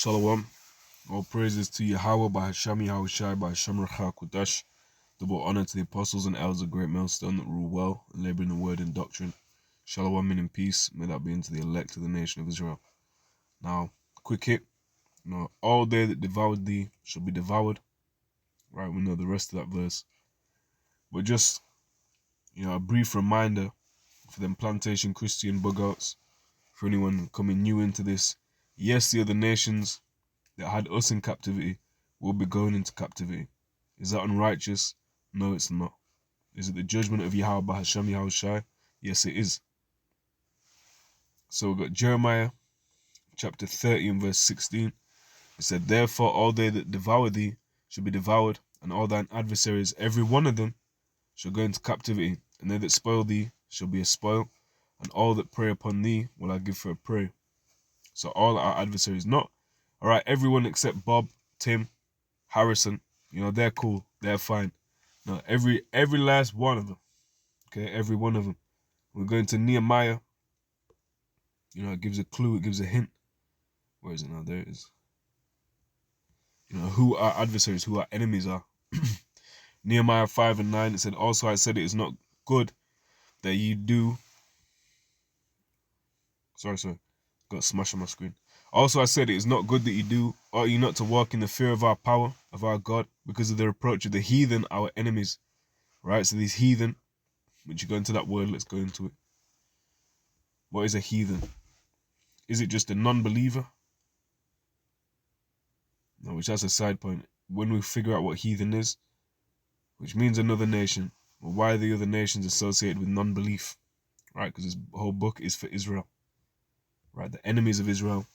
Shalom. All praises to Yahawah, bahasham, Yahawashi, bahasham, Kudash. Double honor to the apostles and elders of great millstone that rule well and labor in the word and doctrine. Shalom and peace. May that be unto the elect of the nation of Israel. Now, quick hit. All they that devoured thee shall be devoured. Right, we know the rest of that verse. But just, a brief reminder for them plantation Christian bug-outs, for anyone coming new into this. Yes, the other nations that had us in captivity will be going into captivity. Is that unrighteous? No, it's not. Is it the judgment of Yahawah, bahasham, Yahawashi? Yes, it is. So we've got Jeremiah chapter 30 and verse 16. It said, therefore all they that devour thee shall be devoured, and all thine adversaries, every one of them, shall go into captivity, and they that spoil thee shall be a spoil, and all that prey upon thee will I give for a prey. So all our adversaries, not, all right, everyone except Bob, Tim, Harrison, they're cool, they're fine. No, every last one of them, okay, every one of them. We're going to Nehemiah. It gives a clue, it gives a hint. Where is it now? There it is. Who our adversaries, who our enemies are. Nehemiah 5 and 9, it said, also I said it is not good that ye do. Sorry, got a smash on my screen. Also I said it is not good that ye do, ought ye not to walk in the fear of our power, of our God, because of the reproach of the heathen, our enemies. Right, so these heathen, which you go into that word, let's go into it. What is a heathen? Is it just a non-believer? No, which that's a side point. When we figure out what heathen is, which means another nation, well, why are the other nations associated with non-belief? Right, because this whole book is for Israel. Right, the enemies of Israel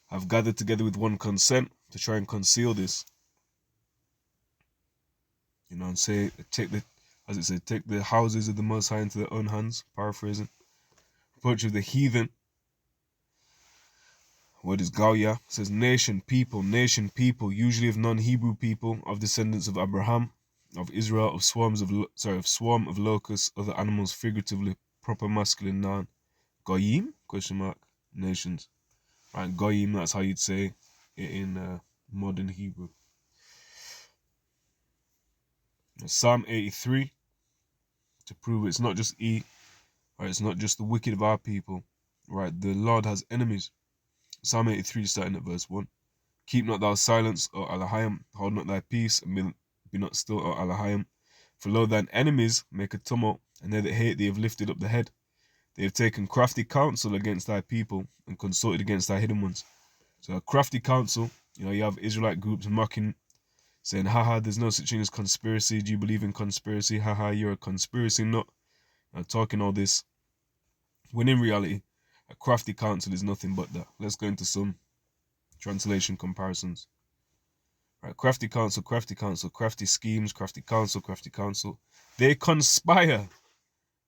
have gathered together with one consent to try and conceal this. And say, take the houses of the Most High into their own hands, paraphrasing. Approach of the heathen. Word is Gauya, says nation, people, usually of non-Hebrew people, of descendants of Abraham, of Israel, of swarm of locusts, other animals, figuratively, proper masculine noun. Goyim? Question mark. Nations. Right, Goyim, that's how you'd say it in modern Hebrew. Psalm 83, to prove it's not just right, it's not just the wicked of our people. Right, the Lord has enemies. Psalm 83, starting at verse 1. Keep not thou silence, O halalyam, hold not thy peace, and be not still, O halalyam. For lo, thine enemies make a tumult, and they that hate thee have lifted up the head. They have taken crafty counsel against thy people, and consulted against thy hidden ones. So a crafty counsel, you have Israelite groups mocking, saying, haha, there's no such thing as conspiracy. Do you believe in conspiracy? Haha, you're a conspiracy nut. Talking all this, when in reality, a crafty counsel is nothing but that. Let's go into some translation comparisons. Right, crafty counsel, crafty schemes, crafty counsel. They conspire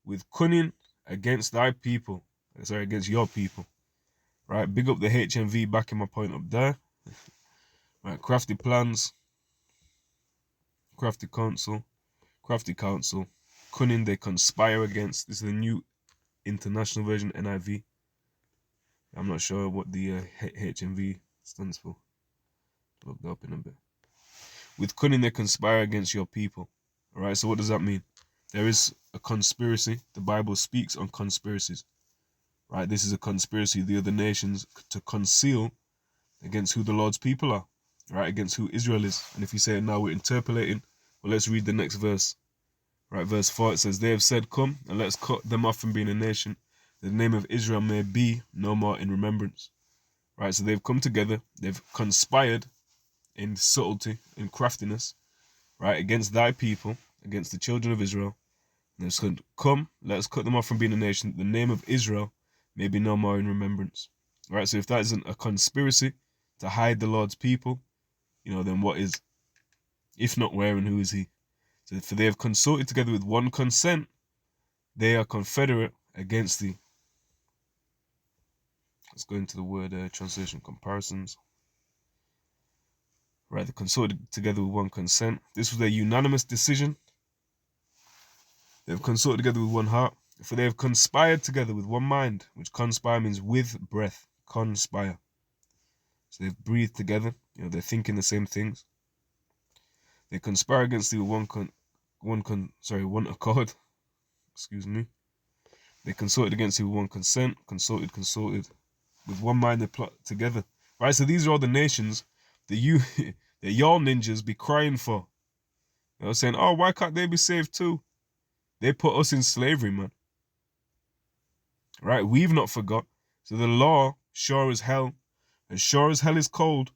with cunning against thy people. Sorry, against your people. Right, big up the HMV, backing my point up there. Right, crafty plans, crafty counsel, cunning they conspire against. This is the New International Version, NIV. I'm not sure what the HMV stands for. Look that up in a bit. With cunning they conspire against your people. Alright, so what does that mean? There is a conspiracy. The Bible speaks on conspiracies. Right, this is a conspiracy of the other nations to conceal against who the Lord's people are. Right, against who Israel is. And if you say now we're interpolating, well, let's read the next verse. Right, verse 4, it says, they have said, come, and let's cut them off from being a nation, that the name of Israel may be no more in remembrance. Right, so they've come together, they've conspired in subtlety, in craftiness, right, against thy people, against the children of Israel. And they said, come, let's cut them off from being a nation, that the name of Israel may be no more in remembrance. Right, so if that isn't a conspiracy to hide the Lord's people, then what is? If not where, and who is he? So for they have consulted together with one consent, they are confederate against thee. Let's go into the word translation comparisons. Right, they consulted together with one consent. This was a unanimous decision. They have consulted together with one heart. For they have conspired together with one mind, which conspire means with breath. Conspire. So they've breathed together. They're thinking the same things. They conspire against thee with one accord. Excuse me. They consorted against thee with one consent. Consorted. With one mind they plot together. Right, so these are all the nations that that y'all ninjas be crying for. Saying, oh, why can't they be saved too? They put us in slavery, man. Right, we've not forgot. So the law, sure as hell is cold,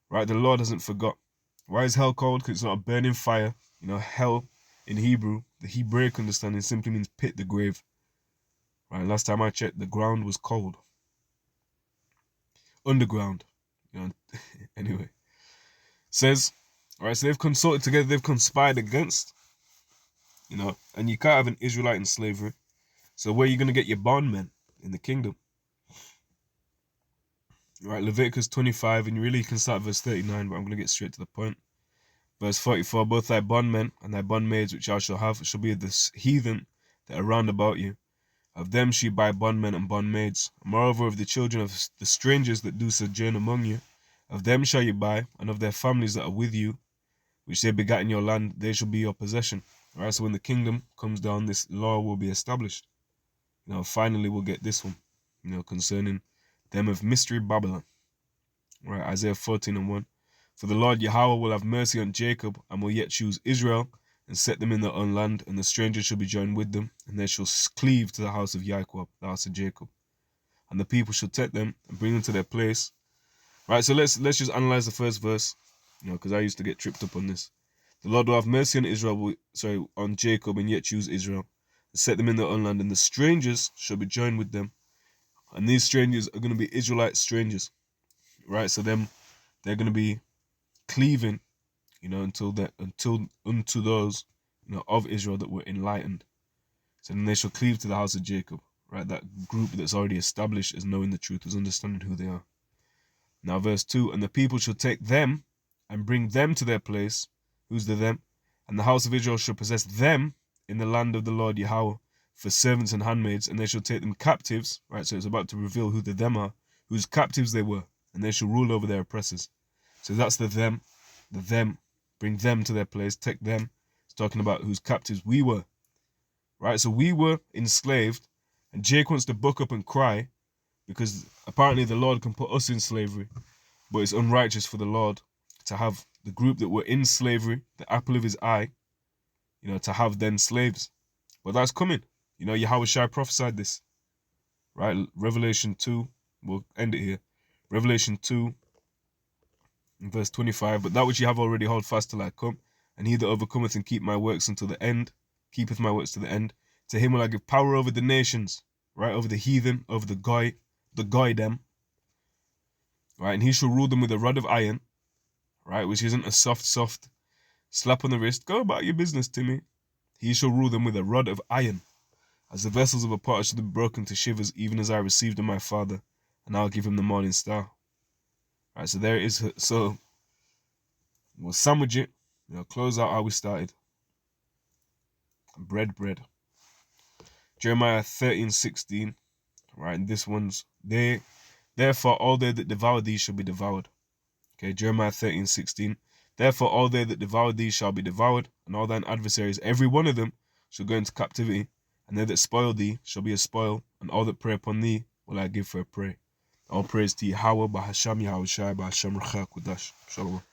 right, the law doesn't forgot. Why is hell cold? Because it's not a burning fire. Hell in Hebrew, the Hebraic understanding simply means pit, the grave. Right, last time I checked, the ground was cold. Underground. Anyway. Says, all right, so they've consorted together, they've conspired against, and you can't have an Israelite in slavery. So where are you going to get your bondmen in the kingdom? Right, Leviticus 25, and you really can start verse 39, but I'm going to get straight to the point. Verse 44, both thy bondmen and thy bondmaids which thou shalt have shall be of the heathen that are round about you. Of them shall you buy bondmen and bondmaids. Moreover, of the children of the strangers that do sojourn among you, of them shall you buy, and of their families that are with you, which they begat in your land, they shall be your possession. All right, so when the kingdom comes down, this law will be established. Finally we'll get this one, concerning them of mystery Babylon. All right, Isaiah 14:1. For the Lord Yahawah will have mercy on Jacob, and will yet choose Israel, and set them in their own land, and the strangers shall be joined with them, and they shall cleave to the house of Yahawashi, the house of Jacob. And the people shall take them and bring them to their place. Right, so let's just analyze the first verse, because I used to get tripped up on this. The Lord will have mercy on on Jacob, and yet choose Israel, and set them in their own land, and the strangers shall be joined with them. And these strangers are going to be Israelite strangers, right? So they're going to be cleaving, unto those, of Israel that were enlightened. So then they shall cleave to the house of Jacob, right? That group that's already established as knowing the truth, as understanding who they are. Now verse 2, and the people shall take them and bring them to their place. Who's the them? And the house of Israel shall possess them in the land of the Lord Yahawah for servants and handmaids, and they shall take them captives, right? So it's about to reveal who the them are, whose captives they were, and they shall rule over their oppressors. So that's the them, bring them to their place, take them. It's talking about whose captives we were, right? So we were enslaved, and Jake wants to buck up and cry because apparently the Lord can put us in slavery, but it's unrighteous for the Lord to have the group that were in slavery, the apple of his eye, to have then slaves. But that's coming. Yahawashi prophesied this, right? Revelation 2, we'll end it here. Revelation 2, in verse 25, but that which you have already hold fast till I come, and he that overcometh and keep my works until the end, keepeth my works to the end, to him will I give power over the nations, right? Over the heathen, over the goy them, right? And he shall rule them with a rod of iron, right? Which isn't a soft slap on the wrist. Go about your business, Timmy. He shall rule them with a rod of iron, as the vessels of a potter should be broken to shivers, even as I received of my Father, and I'll give him the morning star. Right, so there it is. So we'll sandwich it, close out how we started. Bread. Jeremiah 13:16, right, and this one's, therefore all they that devour thee shall be devoured. Okay, Jeremiah 13:16, therefore all they that devour thee shall be devoured, and all thine adversaries, every one of them, shall go into captivity, and they that spoil thee shall be a spoil, and all that prey upon thee will I give for a prey. All praise to Yahawah, bahasham, Yahawashi, bahasham, Shalom.